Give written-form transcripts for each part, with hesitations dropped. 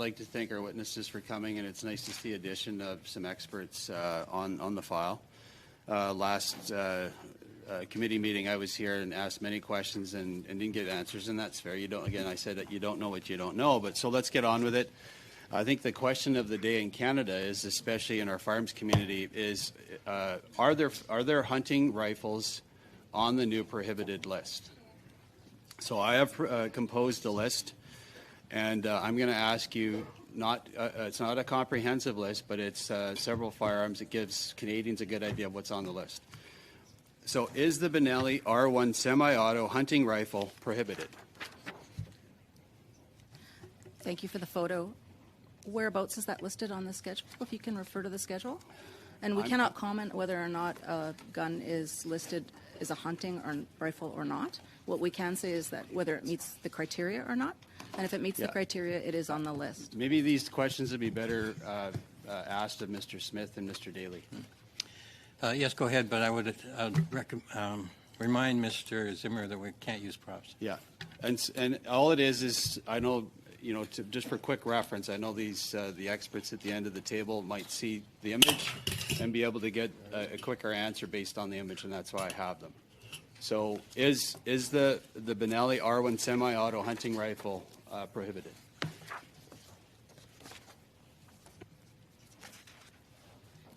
like to thank our witnesses for coming, and it's nice to see the addition of some experts on the file. Last committee meeting, I was here and asked many questions and didn't get answers, and that's fair. You don't. Again, I said that you don't know what you don't know, but so let's get on with it. I think the question of the day in Canada is, especially in our farms community, is are there hunting rifles on the new prohibited list? So I have composed a list, and I'm going to ask you, it's not a comprehensive list, but it's several firearms. It gives Canadians a good idea of what's on the list. So is the Benelli R1 semi-auto hunting rifle prohibited? Thank you for the photo. Whereabouts is that listed on the schedule, if you can refer to the schedule? And we cannot comment whether or not a gun is listed as a hunting or rifle or not. What we can say is that whether it meets the criteria or not, and if it meets the criteria, it is on the list. Maybe these questions would be better asked of Mr. Smith and Mr. Daly. Yes, go ahead, but I would remind Mr. Zimmer that we can't use props. Yeah, and all it is I know, you know, just for quick reference, I know these the experts at the end of the table might see the image and be able to get a quicker answer based on the image, and that's why I have them. So is the Benelli R1 semi-auto hunting rifle prohibited?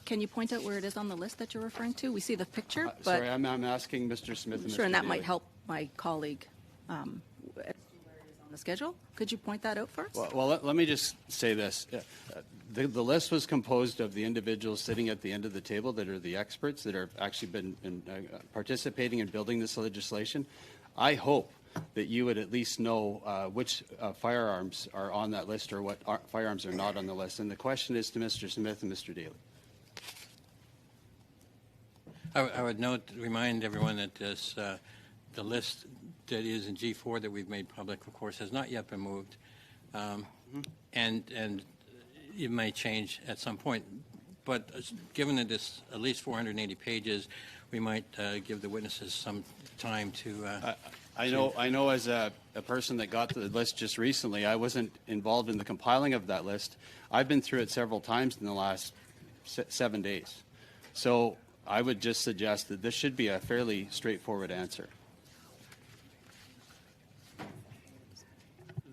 Can you point out where it is on the list that you're referring to? We see the picture, but sorry, I'm asking Mr. Smith and Mr. sure, and that Daly. might help my colleague on the schedule. Could you point that out first? Well, let me just say this. The list was composed of the individuals sitting at the end of the table that are the experts that have actually been participating in building this legislation. I hope that you would at least know which firearms are on that list or what firearms are not on the list. And the question is to Mr. Smith and Mr. Daly. I would remind everyone that the list that is in G4 that we've made public, of course, has not yet been moved, and it may change at some point. But given that it's at least 480 pages, we might give the witnesses some time to. I know as a person that got the list just recently, I wasn't involved in the compiling of that list. I've been through it several times in the last 7 days. So I would just suggest that this should be a fairly straightforward answer.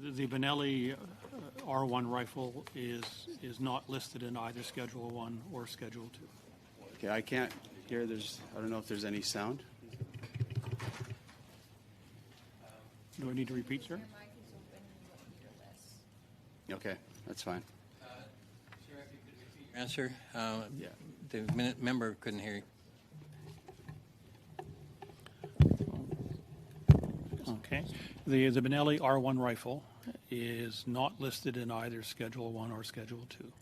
The Benelli R1 rifle is not listed in either Schedule 1 or Schedule 2. Okay, I can't hear. I don't know if there's any sound. Do I need to repeat, sir? Okay, that's fine. Sir, if you could repeat your answer. Yeah. The member couldn't hear you. Okay. The Benelli R1 rifle is not listed in either Schedule 1 or Schedule 2.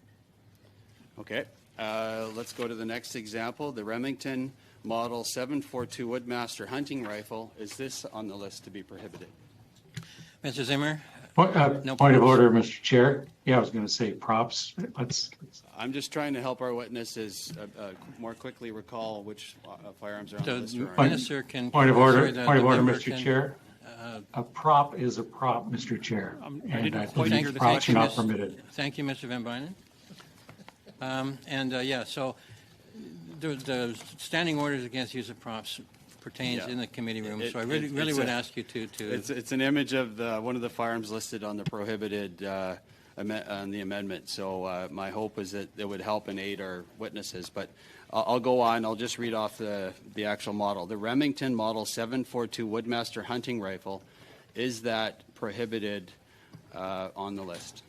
Okay, let's go to the next example. The Remington Model 742 Woodmaster hunting rifle. Is this on the list to be prohibited? Mr. Zimmer? Point of order, Mr. Chair. Yeah, I was going to say props. I'm just trying to help our witnesses more quickly recall which firearms are on the list. Minister can point of order, Mr. Chair. A prop is a prop, Mr. Chair, and I think props are not permitted. Thank you, Mr. Van Bynen. So the standing orders against use of props pertains in the committee room. So I really would ask you to. It's an image of one of the firearms listed on the prohibited on the amendment. So my hope is that it would help and aid our witnesses. But I'll go on. I'll just read off the actual model. The Remington Model 742 Woodmaster hunting rifle, is that prohibited on the list?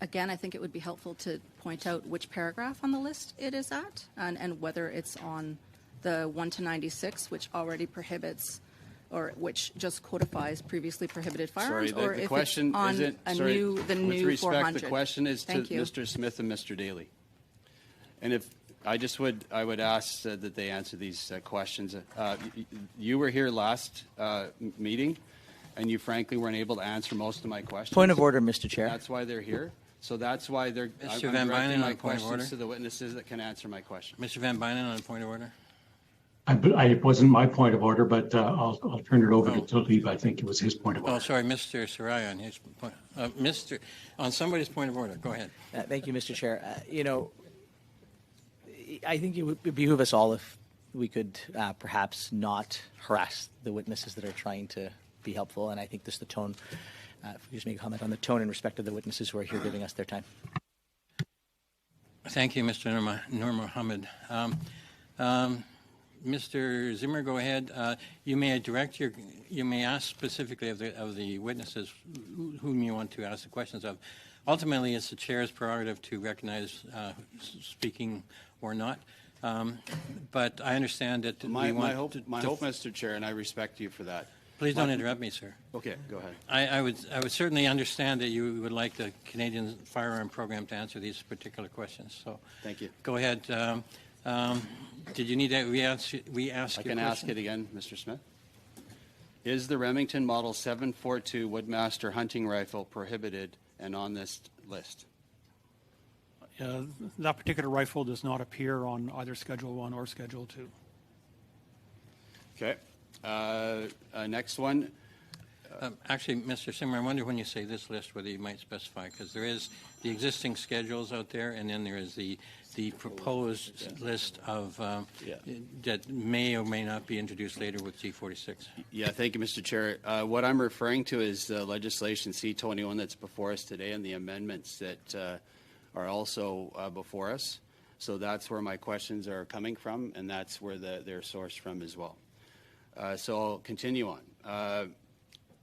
Again, I think it would be helpful to point out which paragraph on the list it is at, and whether it's on the 1 to 96, which already prohibits, or which just codifies previously prohibited firearms, or if question it's on the new with respect, 400. The question is to Mr. Smith and Mr. Daly. And if I would ask that they answer these questions. You were here last meeting, and you frankly weren't able to answer most of my questions. Point of order, Mr. Chair. That's why they're here. So that's why I'm Van directing Bynen my on point of order. questions to the witnesses that can answer my questions. Mr. Van Bynen on a point of order. It wasn't my point of order, but I'll turn it over to Talib. I think it was his point of order. Oh, sorry, Mr. Sarai on his point. On somebody's point of order. Go ahead. Thank you, Mr. Chair. I think it would behoove us all if we could perhaps not harass the witnesses that are trying to be helpful. And I think this is the tone. If we just make a comment on the tone in respect of the witnesses who are here giving us their time. Thank you, Mr. Nur Mohammed. Mr. Zimmer, go ahead. You may ask specifically of the witnesses whom you want to ask the questions of. Ultimately, it's the chair's prerogative to recognize speaking or not. But I understand that my hope, Mr. Chair, and I respect you for that. Please don't interrupt me, sir. Okay, go ahead. I would certainly understand that you would like the Canadian Firearm Program to answer these particular questions. So thank you. Go ahead. Did you need that re-ask I can ask it again, Mr. Smith. Is the Remington Model 742 Woodmaster hunting rifle prohibited and on this list? That particular rifle does not appear on either Schedule 1 or Schedule 2. Okay. Next one. Actually, Mr. Zimmer, I wonder when you say this list whether you might specify, because there is the existing schedules out there, and then there is the proposed list of that may or may not be introduced later with G46. Yeah, thank you, Mr. Chair. What I'm referring to is legislation C-21 that's before us today and the amendments that are also before us. So that's where my questions are coming from, and that's where they're sourced from as well. So I'll continue on.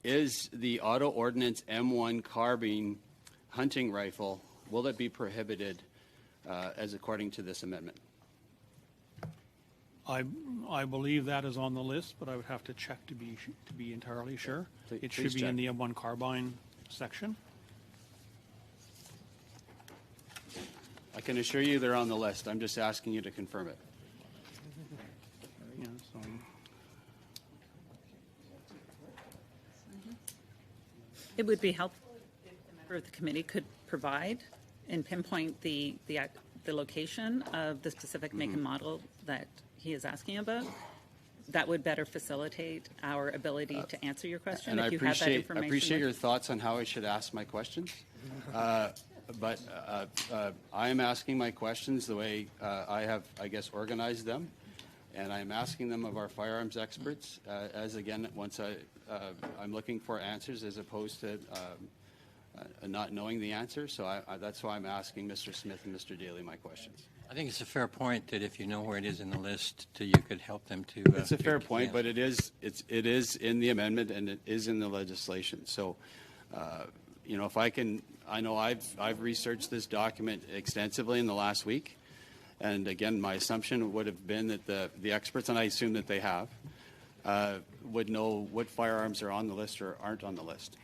Is the Auto Ordnance M1 carbine hunting rifle, will it be prohibited as according to this amendment? I believe that is on the list, but I would have to check to be entirely sure. It should be check. in the M1 carbine section. I can assure you they're on the list. I'm just asking you to confirm it. Yeah, so It would be helpful if a member of the committee could provide and pinpoint the location of the specific make and model that he is asking about. That would better facilitate our ability to answer your question. And if you have that I information appreciate your thoughts on how I should ask my questions. But I am asking my questions the way I have, I guess, organized them. And I'm asking them of our firearms experts, as again, once I'm looking for answers as opposed to not knowing the answer. So that's why I'm asking Mr. Smith and Mr. Daly my questions. I think it's a fair point that if you know where it is in the list, you could help them to. It's a fair point, but it is in the amendment and it is in the legislation. So, if I can, I know I've researched this document extensively in the last week. And again, my assumption would have been that the experts, and I assume that they have, would know what firearms are on the list or aren't on the list.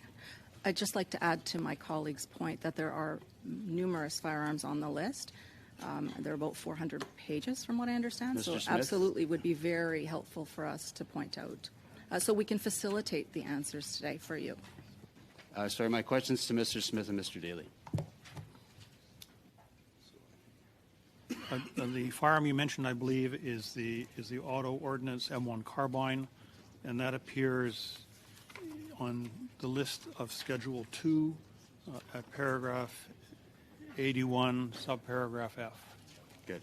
I'd just like to add to my colleague's point that there are numerous firearms on the list. There are about 400 pages, from what I understand. Mr. So Smith? absolutely would be very helpful for us to point out. So we can facilitate the answers today for you. Sorry, my questions to Mr. Smith and Mr. Daly. the firearm you mentioned, I believe, is the Auto Ordnance M1 carbine, and that appears on the list of Schedule 2 at paragraph 81, subparagraph F. Good.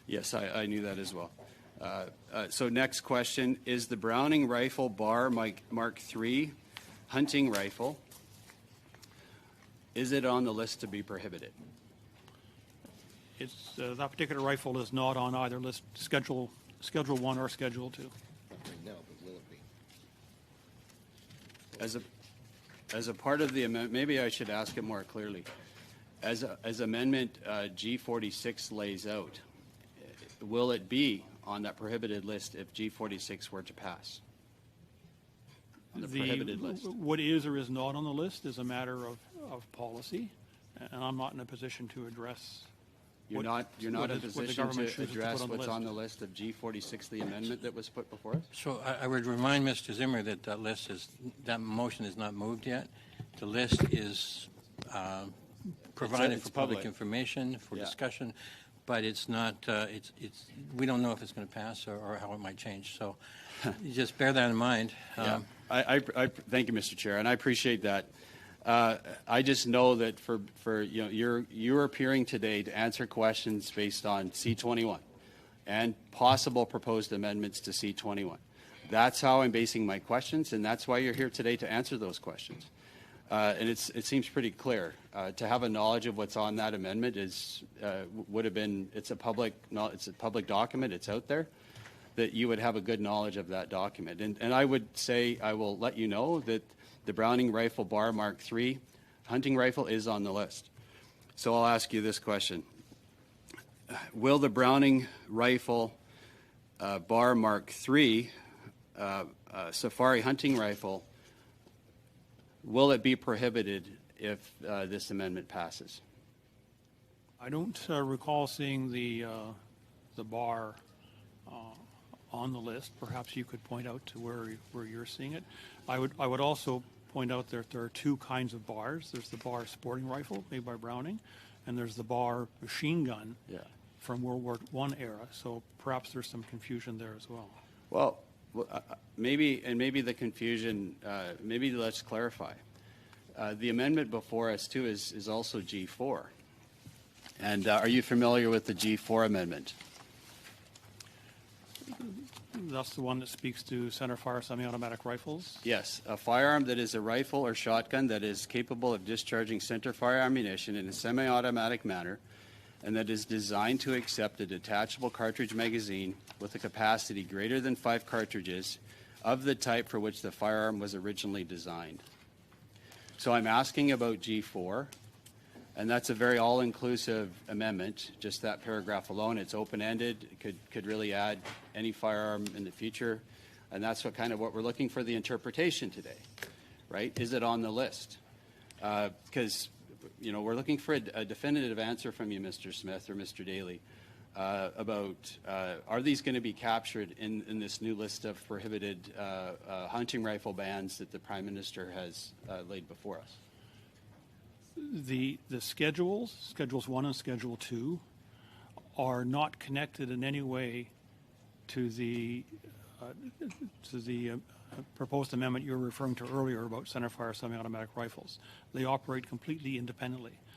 Yes, I knew that as well. So next question, is the Browning Rifle Bar Mark III hunting rifle, is it on the list to be prohibited? It's that particular rifle is not on either list, Schedule 1 or Schedule 2. No, but will it be? As a part of the amendment, maybe I should ask it more clearly. As Amendment G46 lays out, will it be on that prohibited list if G46 were to pass? On the prohibited list. What is or is not on the list is a matter of policy, and I'm not in a position to address. You're not in a position to address on what's on the list of G46, the amendment that was put before us? So I would remind Mr. Zimmer that that motion is not moved yet. The list is provided it's for public public. information, for Yeah. discussion. but it's not, we don't know if it's going to pass or how it might change. So you just bear that in mind. Yeah. I thank you, Mr. Chair, and I appreciate that. I just know that for you're appearing today to answer questions based on C21 and possible proposed amendments to C21. That's how I'm basing my questions, and that's why you're here today to answer those questions. And it seems pretty clear. To have a knowledge of what's on that amendment would have been, it's a public document, it's out there, that you would have a good knowledge of that document. And I would say, I will let you know that the Browning Rifle Bar Mark III hunting rifle is on the list. So I'll ask you this question. Will the Browning Rifle Bar Mark III safari hunting rifle, will it be prohibited if this amendment passes? I don't recall seeing the bar on the list. Perhaps you could point out to where you're seeing it. I would also point out that there are two kinds of bars. There's the bar sporting rifle made by Browning, and there's the bar machine gun from World War I era. So perhaps there's some confusion there as well. Well, maybe the confusion, maybe let's clarify. The amendment before us, too, is also G4. And are you familiar with the G4 amendment? That's the one that speaks to center-fire semi-automatic rifles? Yes, a firearm that is a rifle or shotgun that is capable of discharging center-fire ammunition in a semi-automatic manner and that is designed to accept a detachable cartridge magazine with a capacity greater than 5 cartridges of the type for which the firearm was originally designed. So I'm asking about G4, and that's a very all-inclusive amendment, just that paragraph alone. It's open-ended. It could really add any firearm in the future, and that's what we're looking for the interpretation today, right? Is it on the list? Because we're looking for a definitive answer from you, Mr. Smith or Mr. Daly, about are these going to be captured in this new list of prohibited hunting rifle bans that the Prime Minister has laid before us? The schedules 1 and Schedule 2, are not connected in any way to the proposed amendment you were referring to earlier about centerfire semi-automatic rifles. They operate completely independently.